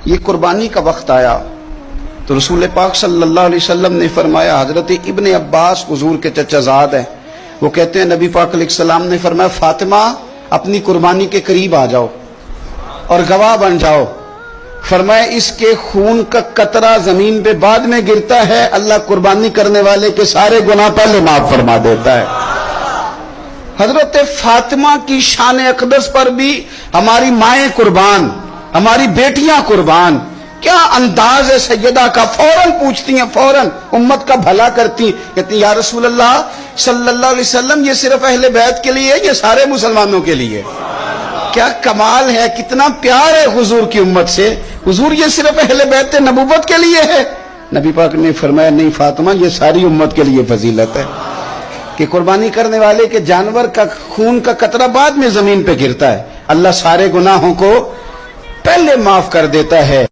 یہ قربانی کا وقت آیا تو رسول پاک صلی اللہ علیہ وسلم نے فرمایا، حضرت ابن عباس حضور کے چچا زاد ہیں، وہ کہتے ہیں نبی پاک علیہ السلام نے فرمایا فاطمہ اپنی قربانی کے قریب آ جاؤ اور گواہ بن جاؤ۔ فرمایا اس کے خون کا قطرہ زمین پہ بعد میں گرتا ہے، اللہ قربانی کرنے والے کے سارے گناہ پہلے معاف فرما دیتا ہے۔ حضرت فاطمہ کی شان اقدس پر بھی ہماری مائیں قربان، ہماری بیٹیاں قربان، کیا انداز ہے سیدہ کا، فوراً پوچھتی ہیں، فوراً امت کا بھلا کرتی، کہتی ہیں یا رسول اللہ صلی اللہ علیہ وسلم یہ صرف اہل بیت کے لیے ہے یا سارے مسلمانوں کے لیے؟ کیا کمال ہے، کتنا پیار ہے حضور کی امت سے۔ حضور یہ صرف اہل بیت نبوت کے لیے ہے؟ نبی پاک نے فرمایا نہیں فاطمہ یہ ساری امت کے لیے فضیلت ہے کہ قربانی کرنے والے کے جانور کا خون کا قطرہ بعد میں زمین پہ گرتا ہے، اللہ سارے گناہوں کو پہلے معاف کر دیتا ہے۔